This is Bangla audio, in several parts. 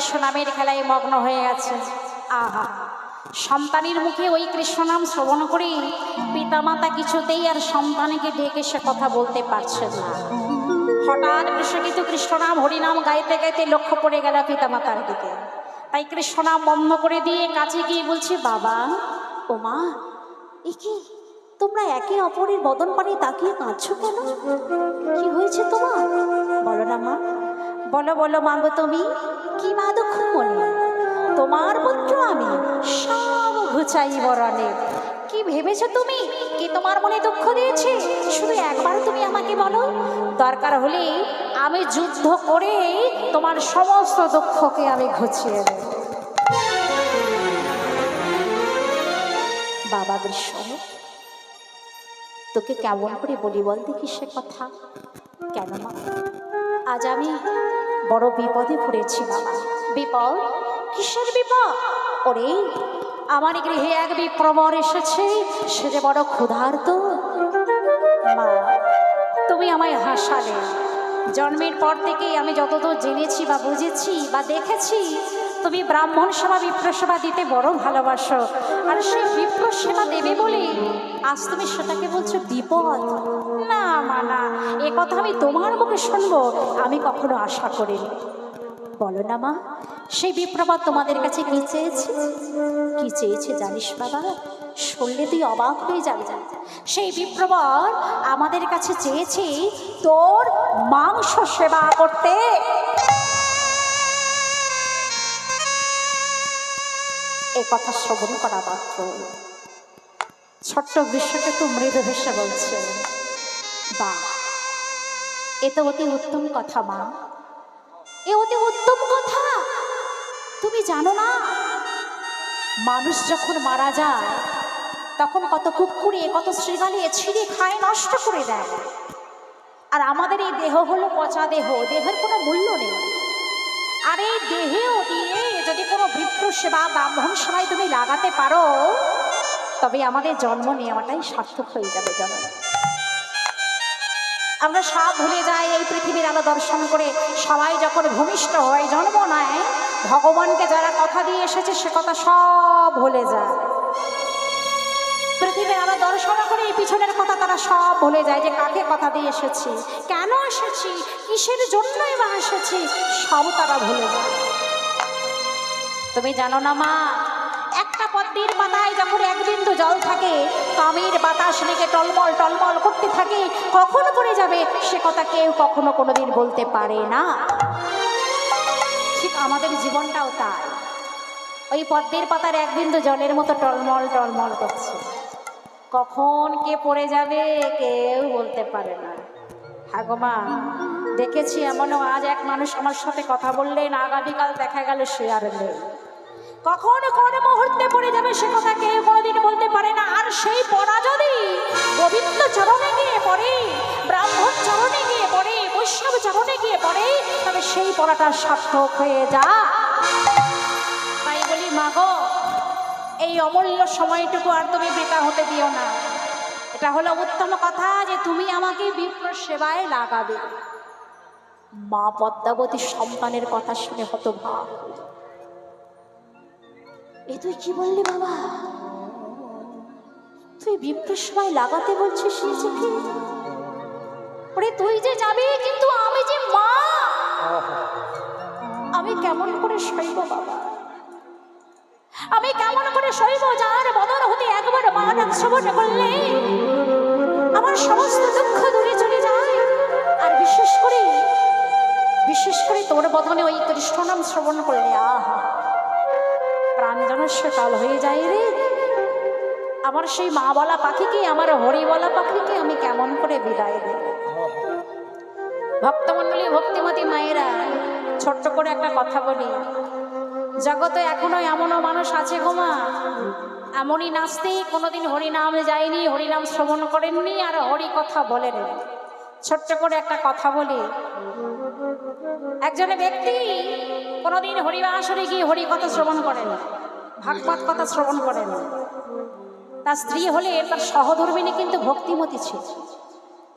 কৃষ্ণ নামের খেলায় মগ্ন হয়ে গেছে। আহা, সন্তানের মুখে ওই কৃষ্ণ নাম শ্রবণ করে পিতামাতা কিছুতেই আর সন্তানকে ডেকে সে কথা বলতে পারছে না। হঠাৎ কিন্তু কৃষ্ণ নাম হরিনাম গাইতে গাইতে লক্ষ্য পড়ে গেল পিতামাতার দিকে। তাই কৃষ্ণ নাম বন্ধ করে দিয়ে কাছে গিয়ে বলছে, বাবা ও মা, এ কি তোমরা একে অপরের বদন পানে তাকিয়ে কাঁদছো কেন? কি হয়েছে তোমার? বলো না মা, বলো বলো মা গো, তুমি কি মা দুঃখ মনে? তোমার পুত্র আমি সব ঘুচাই বরণে। কি ভেবেছো তুমি? কি তোমার মনে দুঃখ দিয়েছে? শুধু একবার তুমি আমাকে বলো, দরকার হলে আমি যুদ্ধ করে তোমার সমস্ত দুঃখকে আমি ঘুচিয়ে দেব। বাবা কৃষ্ণ, তোকে কেমন করে বলি বল দেখি সে কথা। কেন মা, আজ আমি বড় বিপদে পড়েছি বাবা। বিপদ? কিসের বিপদ? ওরে, আমার গৃহে এক বিপ্রবর এসেছে, সে যে বড় ক্ষুধার্ত। মা, তুমি আমায় হাসালে। জন্মের পর থেকেই আমি যতদূর জেনেছি বা বুঝেছি বা দেখেছি, তুমি ব্রাহ্মণ সেবা বিপ্র সেবা দিতে বড় ভালোবাসো। আর সেই বিপ্র সেবা দেবে বলে আজ তুমি সেটাকে বলছো বিপদ। না মা না, এ কথা আমি তোমার মুখে শুনবো আমি কখনো আশা করিনি। বলো না মা, সেই বিপ্রবাদ তোমাদের কাছে কি চেয়েছে? কি চেয়েছে জানিস বাবা? শুনলে তুই অবাক হয়ে যাবে। সেই বিপ্রবাদ আমাদের কাছে চেয়েছে তোর মাংস সেবা করতে। এ কথা শ্রবণ করা মাত্র ছোট্ট বিশ্বকে তো মৃদু হেসে বলছে, বাহ, এ তো অতি উত্তম কথা মা, এ অতি উত্তম কথা। তুমি জানো না, মানুষ যখন মারা যায় তখন কত কুকুরে কত শৃগালে ছিঁড়ে খায়, নষ্ট করে দেয়। আর আমাদের এই দেহ হলো পচা দেহ, দেহের কোনো মূল্য নেই। আর এই দেহেও দিয়ে যদি কোনো বিপ্র সেবা ব্রাহ্মণ সেবায় তুমি লাগাতে পারো, তবে আমাদের জন্ম নেওয়াটাই সার্থক হয়ে যাবে। জন্ম আমরা সব ভুলে যাই এই পৃথিবীর আলো দর্শন করে। সবাই যখন ভূমিষ্ঠ হয়, জন্ম নেয়, ভগবানকে যারা কথা দিয়ে এসেছে সে কথা সব ভুলে যায়। পৃথিবীর আলো দর্শন করে এই পিছনের কথা তারা সব ভুলে যায়, যে কাকে কথা দিয়ে এসেছি, কেন এসেছি, কিসের জন্যই বা এসেছি, সব তারা ভুলে যায়। তুমি জানো না মা, একটা পদ্মের পাতায় যখন এক বিন্দু জল থাকে, কামের বাতাস লেগে টলমল টলমল করতে থাকে, কখন পড়ে যাবে সে কথা কেউ কখনো কোনোদিন বলতে পারে না। ঠিক আমাদের জীবনটাও তাই, ওই পদ্মের পাতার এক বিন্দু জলের মতো টলমল টলমল করছে। কখন কে পড়ে যাবে কেউ বলতে পারে না। হ্যাঁ গো মা, দেখেছি এমনও আজ এক মানুষ আমার সাথে কথা বললেন, আগামীকাল দেখা গেল সে আর নেই। কখন কোন মুহূর্তে পড়ে যাবে সে কথা কেউ কোনোদিন বলতে পারে না। আর সেই পড়া যদি গোবিন্দ চরণে গিয়ে পড়ে, ব্রাহ্মণ চরণে গিয়ে পড়ে, বৈষ্ণব চরণে গিয়ে পড়ে, তবে সেই পড়াটা সার্থক হয়ে যায়। তাই বলি মা গো, এই অমূল্য সময়টুকু আর তুমি বৃথা হতে দিও না। এটা হলো উত্তম কথা যে তুমি আমাকে বিপ্র সেবায় লাগাবে। মা পদ্মাবতীর সন্তানের কথা শুনে হতভাগ। এ তুই কি বললি বাবা? তুই বিপ্র সেবায় লাগাতে বলছিস নিজেকে? ওরে তুই যে যাবি, কিন্তু আমি যে মা, আমি কেমন করে সইব বাবা? আমি কেমন করে সইব যার বদন হতে একবার মা ডাক শ্রবণ করলে আমার সমস্ত দুঃখ দূরে চলে যায়। আর বিশেষ করে তোর বদনে ওই কৃষ্ণ নাম শ্রবণ করলে আহা, প্রাণ যেন শীতল হয়ে যায় রে। আমার সেই মা বলা পাখিকে, আমার হরি বলা পাখিকে আমি কেমন করে বিদায় দেব? ভক্তমণ্ডলী, ভক্তিমতী মায়েরা, ছোট্ট করে একটা কথা বলি, জগতে এখনো এমনও মানুষ আছে গো মা, এমনই নাস্তিক, কোনোদিন হরিনাম যায়নি, হরিনাম শ্রবণ করেননি, আর হরি কথা বলেন। ছোট্ট করে একটা কথা বলি, একজন ব্যক্তি কোনোদিন হরিবাসরে গিয়ে হরি কথা শ্রবণ করেন, ভাগবত কথা শ্রবণ করেন। তার স্ত্রী হলে তার সহধর্মিনী কিন্তু ভক্তিমতী ছিল।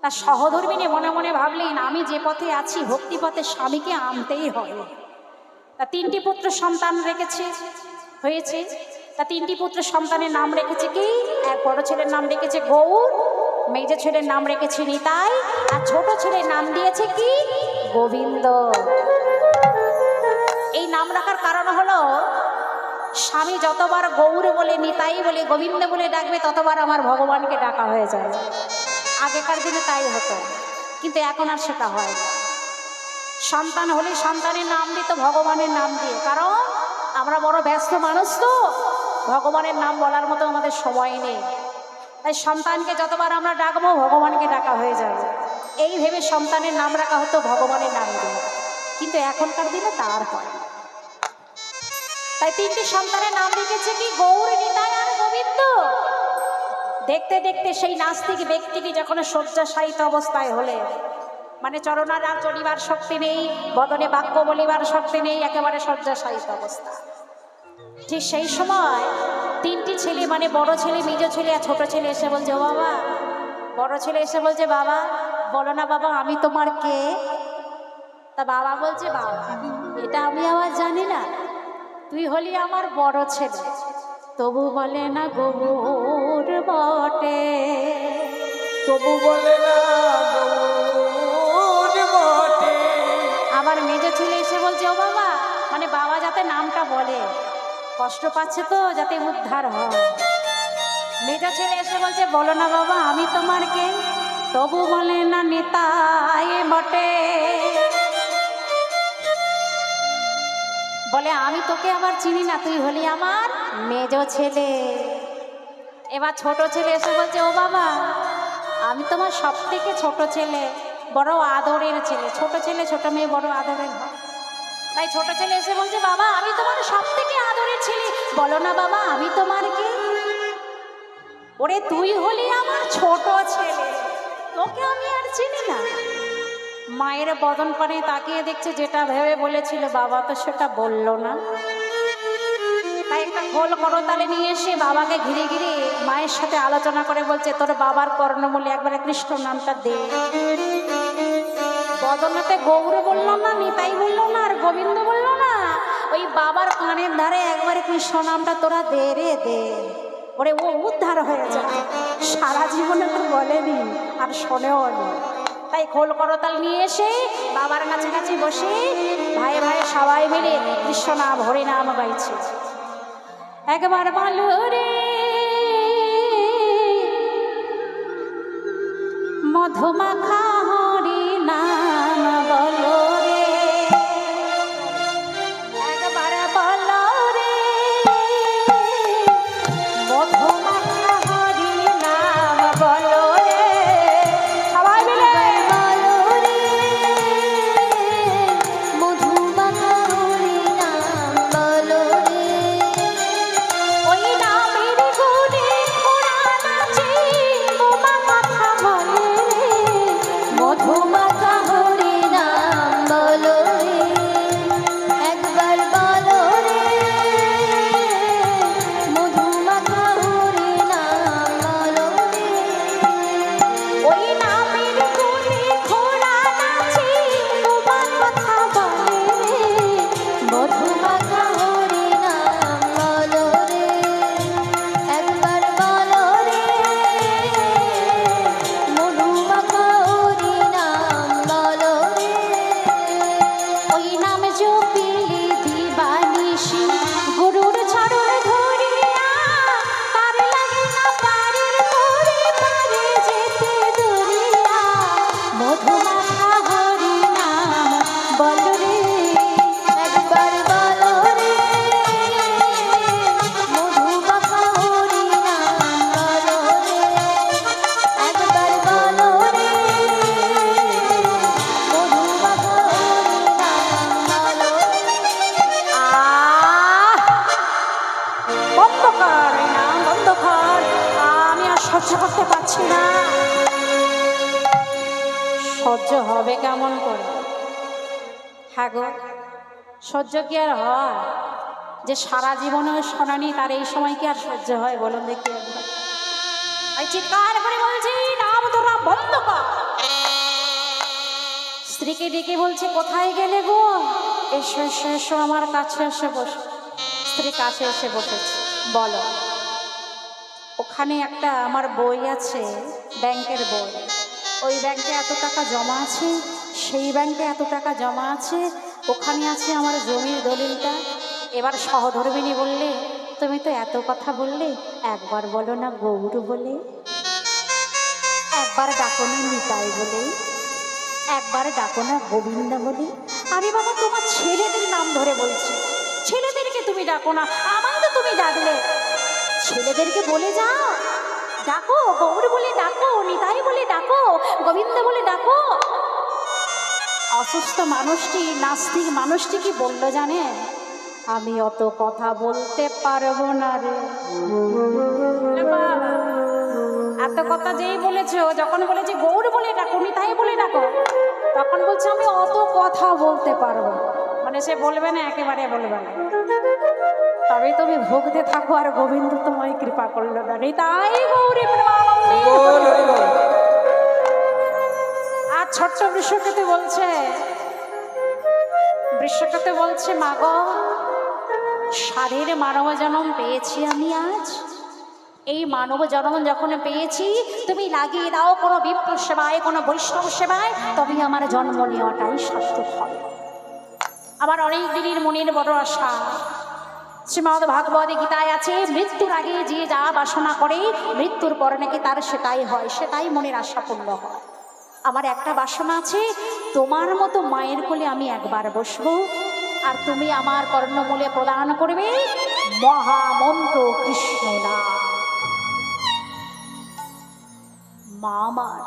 তার সহধর্মিনী মনে মনে ভাবলেন, আমি যে পথে আছি ভক্তিপথে স্বামীকে আনতেই হবে। তা তিনটি পুত্র সন্তান রেখেছে হয়েছে। তা তিনটি পুত্র সন্তানের নাম রেখেছে কি? এক বড় ছেলের নাম রেখেছে গৌর, মেজ ছেলের নাম রেখেছে নিতাই, আর ছোট ছেলের নাম দিয়েছে কি? গোবিন্দ। এই নাম রাখার কারণ হলো স্বামী যতবার গৌর বলে, নিতাই বলে, গোবিন্দ বলে ডাকবে ততবার আমার ভগবানকে ডাকা হয়ে যায়। আগেকার দিনে তাই হতো, কিন্তু এখন আর সেটা হয় না। সন্তান হলে সন্তানের নাম দিত ভগবানের নাম দিয়ে, কারণ আমরা বড় ব্যস্ত মানুষ তো, ভগবানের নাম বলার মতো আমাদের সময় নেই। তাই সন্তানকে যতবার আমরা ডাকবো ভগবানকে ডাকা হয়ে যাবে, এই ভেবে সন্তানের নাম রাখা হতো ভগবানের নাম দিয়ে। কিন্তু এখনকার দিনে তা আর হয় না। তাই তিনটি সন্তানের নাম রেখেছে কি? গৌর, নিতাই আর গোবিন্দ। দেখতে দেখতে সেই নাস্তিক ব্যক্তিটি যখন শয্যাশায়িত অবস্থায় হলে, মানে চরণার আর চলিবার শক্তি নেই, বদনে বাক্য বলিবার শক্তি নেই, একেবারে শয্যাশায়িত অবস্থা। ঠিক সেই সময় তিনটি ছেলে, মানে বড় ছেলে, মেজ ছেলে আর ছোট ছেলে এসে বলছে, ও বাবা। বড় ছেলে এসে বলছে, বাবা বলো না বাবা আমি তোমার কে? তা বাবা বলছে, বাবা এটা আমি আবার জানি না, তুই হলি আমার বড় ছেলে। তবু বলে না গৌর বটে, তবু বলে না গৌর বটে। আবার মেজ ছেলে এসে বলছে, ও বাবা, মানে বাবা যাতে নামটা বলে, কষ্ট পাচ্ছে তো, যাতে উদ্ধার হয়। মেজ ছেলে এসে বলছে, বলো না বাবা আমি তোমার কে? তবু বলে না নিতাই বটে। বলে আমি তোকে আবার চিনি না, তুই হলি আমার মেজ ছেলে। এবার ছোট ছেলে এসে বলছে, ও বাবা আমি তোমার সব থেকে ছোট ছেলে, বড় আদরের ছেলে। ছোট ছেলে ছোট মেয়ে বড় আদরের হয়। তাই ছোট ছেলে এসে বলছে, বাবা আমি তোমার সব থেকে আদরের ছেলে, বলো না বাবা আমি তোমার কে? ওরে তুই হলি আমার ছোট ছেলে, তোকে আমি আর চিনি না। মায়ের বদন পানে তাকিয়ে দেখছে, যেটা ভেবে বলেছিল বাবা তো সেটা বললো না। তাই একটা খোল করতালে নিয়ে এসে বাবাকে ঘিরে ঘিরে মায়ের সাথে আলোচনা করে বলছে, তোর বাবার কর্ণমূলে একবারে কৃষ্ণ নামটা দে। বদনাতে গৌর বললো না, নিতাই বললো না, আর গোবিন্দ বললো না, ওই বাবার কানের ধারে একবারে কৃষ্ণ নামটা তোরা দে রে দে। ওরে ও উদ্ধার হয়ে যায়। সারা জীবনে তো বলেনি আর শোনেও নি। তাই খোল করতাল নিয়ে এসে বাবার কাছাকাছি বসে ভাই ভাই সবাই মিলে কৃষ্ণ নাম হরি নাম গাইছে। একবার বলো রে মধুমাখা হরি নাম বলো রে, একবার বলো রে মধুমাখা হরি নাম বলো রে, সবাই মিলে বলো রে মধুমাখা হরি নাম বলো রে। ওই নামের গুণে ওরা নাচে, বোমা কথা বলে মধুমাখা হরি নাম বলো রে, একবার বলো রে মধুমাখা হরি নাম বলো রে। ওই নামের গুণে ঘোড়া নাচে, বোমা কথা বলে মধুমাখা হরি নাম বলো রে, একবার বলো রে মধুমাখা হরি নাম বলো রে। ওই নাম জপিলে দিবানিশি গুরুর চরণ ধরিয়া, তার লাগে না পারের তরে পারে যেতে দরিয়া, মধুমাখা হরি নাম বলো রে, একবার বলো রে মধুমাখা হরি নাম বলো রে, একবার বলো রে মধুমাখা হরি নাম বলো রে। বন্ধ কর এই নাম, বন্ধ কর, আমি আর সহ্য করতে পারছি না। সহ্য হবে কেমন করে? হ্যাঁ গো, সহ্য কি আর হয়? যে সারা জীবনেও শোনানি, তার এই সময় কি আর সহ্য হয় বলুন দেখি একবার? আমি চিৎকার করে বলছি, নাম তোরা বন্ধ কর। স্ত্রীকে ডেকে বলছে, কোথায় গেলে গো? এসো এসো এসো আমার কাছে এসে বসো। স্ত্রী কাছে এসে বসেছে। বলো, ওখানে একটা আমার বই আছে, ব্যাংকের বই। ওই ব্যাংকে এত টাকা জমা আছে, সেই ব্যাংকে এত টাকা জমা আছে, ওখানে আছে আমার জমির দলিলটা। এবার সহধর্মিণী বললে, তুমি তো এত কথা বললে, একবার বলো না গৌর বলে, একবার ডাকো না নিতাই বলে, একবার ডাকো না গোবিন্দ বলে। আরে বাবা, তোমার ছেলেদের নাম ধরে বলছি, ছেলেদেরকে তুমি ডাকো না, আমায় তো তুমি ডাকলে। ছেলেদেরকে বলে যাও, ডাকো গৌর বলে ডাকো, নিতাই বলে ডাকো, গোবিন্দ বলে ডাকো। অসুস্থ মানুষটি, নাস্তিক মানুষটি কি বললো জানে? আমি অত কথা বলতে পারবো না রে। বাবা, এত কথা যেই বলেছো, যখন বলেছি গৌর বলে ডাকো, নিতাই বলে ডাকো, তখন বলছে আমি অত কথা বলতে পারবো না। মানে সে বলবে না, একেবারে বলবে না। তবে তুমি ভুগতে থাকো, আর গোবিন্দ তোমায় কৃপা করলো না। নিতাই গৌরী প্রেমানন্দে। বল হরি বল। আর ছোট্ট বৃষকেতে বলছে, বৃষকেতে বলছে, মা গো, সাধের মানব জন্ম পেয়েছি আমি আজ। এই মানব জন্ম যখন পেয়েছি, তুমি লাগিয়ে দাও কোনো বিপ্র সেবায়, কোনো বৈষ্ণব সেবায়, তবে আমার জন্ম নেওয়াটাই সার্থক হবে। আমার অনেক দিনের মনের বড় আশা। শ্রীমদ্ ভাগবত গীতায় আছে, মৃত্যুর আগে যে যা বাসনা করে, মৃত্যুর পরে নাকি তার সেটাই হয়, সেটাই মনের আশা পূর্ণ হয়। আমার একটা বাসনা আছে, তোমার মতো মায়ের কোলে আমি একবার বসবো, আর তুমি আমার কর্ণমূলে প্রদান করবে মহামন্ত্র কৃষ্ণ নাম। মা আমার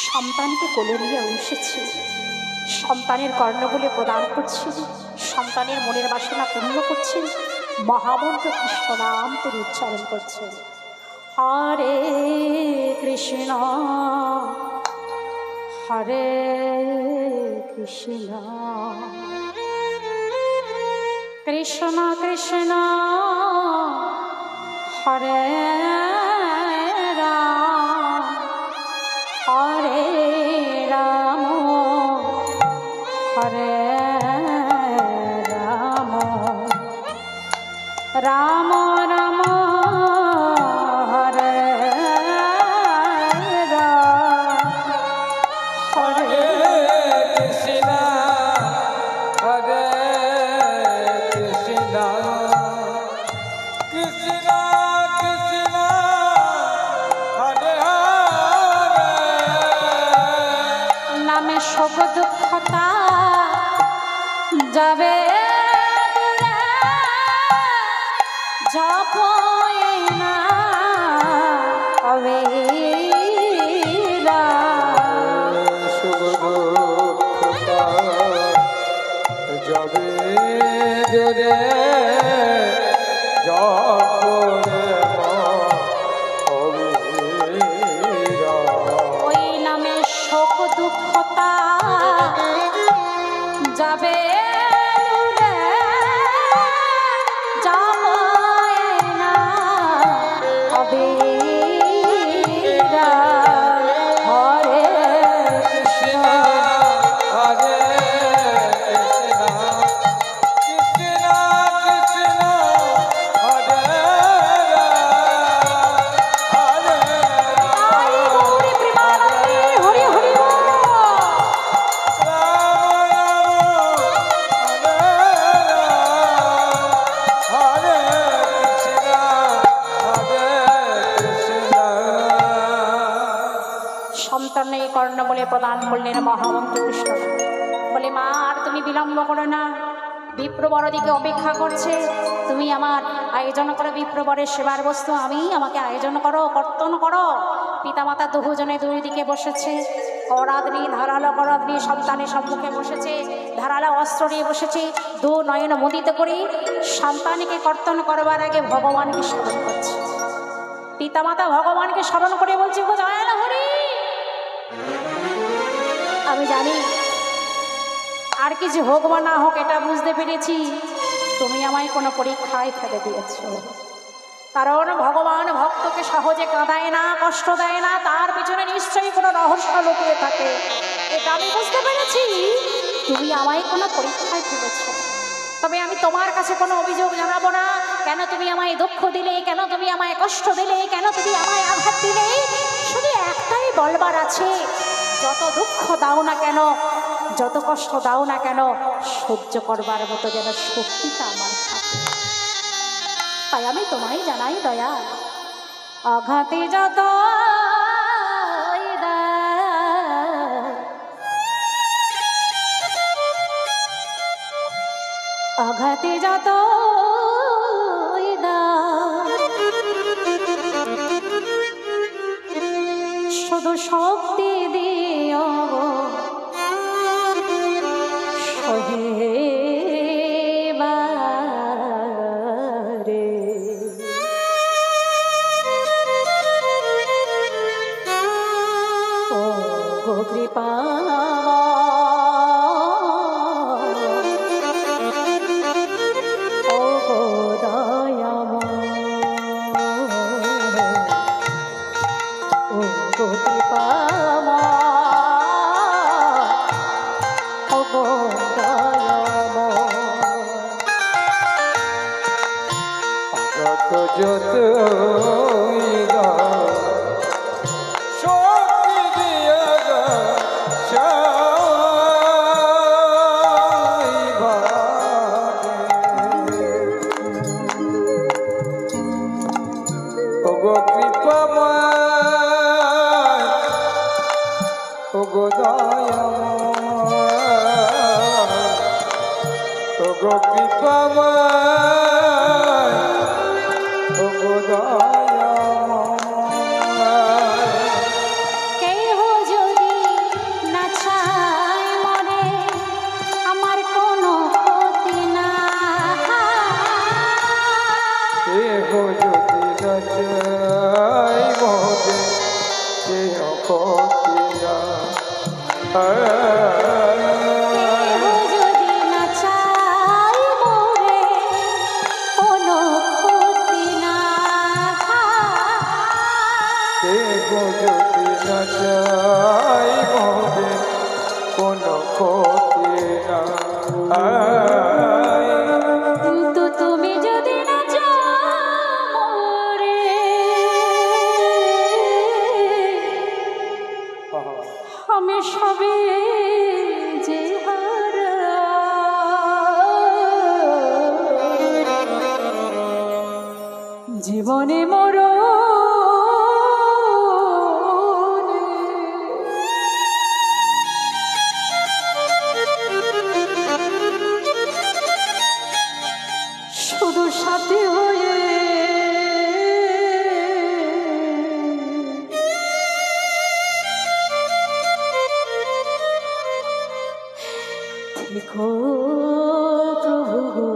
সন্তানকে কোলে নিয়ে বসেছে, সন্তানের কর্ণমূলে প্রদান করছে, সন্তানের মনের বাসনা পূর্ণ করছে, মহামন্ত্র কৃষ্ণ নাম তিনি উচ্চারণ করছেন। হরে কৃষ্ণ হরে কৃষ্ণ কৃষ্ণ কৃষ্ণ হরে রাম হরে রাম হরে রাম রাম রাম হরে রাম হরে কৃষ্ণ হরে কৃষ্ণ কৃষ্ণ কৃষ্ণ হরে হরে। নামে শোক দুঃখতা যাবে জপয়ে না হবে শুভ দুঃখতা যাবে রে যখন ওই নামে শোক দুঃখতা যাবে জপয়ে না হবে হরে কৃষ্ণ হরে কৃষ্ণ কৃষ্ণ কৃষ্ণ হরে হরে আই গৌরী প্রেমানন্দে হরি হরি বল। সন্তানের কর্ণ বলে প্রদান করলেন মহামন্ত্র কৃষ্ণ। বলে, মা আর তুমি বিলম্ব করো না, বিপ্রবর দিকে অপেক্ষা করছে, তুমি আমার আয়োজন করো, বিপ্রবরের সেবার বস্তু আমি, আমাকে আয়োজন করো, কর্তন করো। পিতামাতা দুজনে দুই দিকে বসেছে, করাগ্নি ধারালো করাগ্নি সন্তানের সম্মুখে বসেছে, ধারালো অস্ত্র নিয়ে বসেছে, দু নয়ন মুদিত করে সন্তানকে কর্তন করবার আগে ভগবানকে স্মরণ করছে। পিতামাতা ভগবানকে স্মরণ করে বলছে, গো দয়াল হরি, আমি জানি আর কিছু হোক বা না হোক, এটা বুঝতে পেরেছি তুমি আমায় কোনো পরীক্ষায় ফেলে দিয়েছ। কারণ ভগবান ভক্তকে সহজে কাঁদায় না, কষ্ট দেয় না, তার পিছনে নিশ্চয়ই কোনো রহস্য লুকিয়ে থাকে, এটা আমি বুঝতে পেরেছি। তুমি আমায় কোনো পরীক্ষায় ফেলেছ, তবে আমি তোমার কাছে কোনো অভিযোগ জানাবো না। কেন তুমি আমায় দুঃখ দিলে, কেন তুমি আমায় কষ্ট দিলে, কেন তুমি আমায় আঘাত দিলে? শুধু একটাই বলবার আছে, যত দুঃখ দাও না কেন, যত কষ্ট দাও না কেন, সহ্য করবার মতো যেন শক্তিটা আমার থাকে। তাই আমি তোমায় জানাই দয়া, আঘাতে যত আঘাতে যত শুধু শক্তি দিও সহেবারে। ও গো কৃপা যতই দাও শক্তি দিয়া গো ওগো কৃপাময় ওগো দয়াময় ওগো কৃপাময় ওগো দয়াময়। কেহ যদি না চায় মরে, আমার কোনো ক্ষতি না। কেহ যদি না চায় মরে, কেহ ক্ষতি না। কেহ যদি না চায় মরে, কোনো ক্ষতি না। কেহ যদি না চায় মরে, কোনো ক্ষতি না। কিন্তু তুমি যদি না চাও মরে, আমি সবে যে হারা। জীবনে মরণে শুধু সাথী হয়ে থেকো প্রভু গো।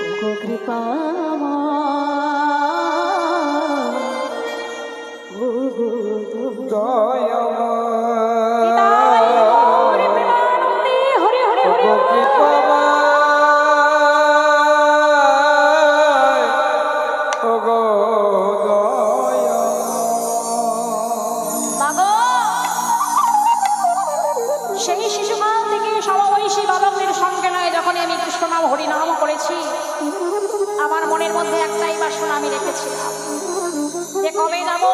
ওগো কৃপাময় ওগো দয়াময় হরে হরে হরে ওগো কৃপাময় ওগো দয়াময়। মাগো, সেই শিশুকাল থেকে সমবয়সী বালকদের সঙ্গে নয়, যখন আমি কৃষ্ণ নাম হরিনাম করেছি, আমার মনের মধ্যে একটাই বাসনা আমি রেখেছিলাম যে কবে যাব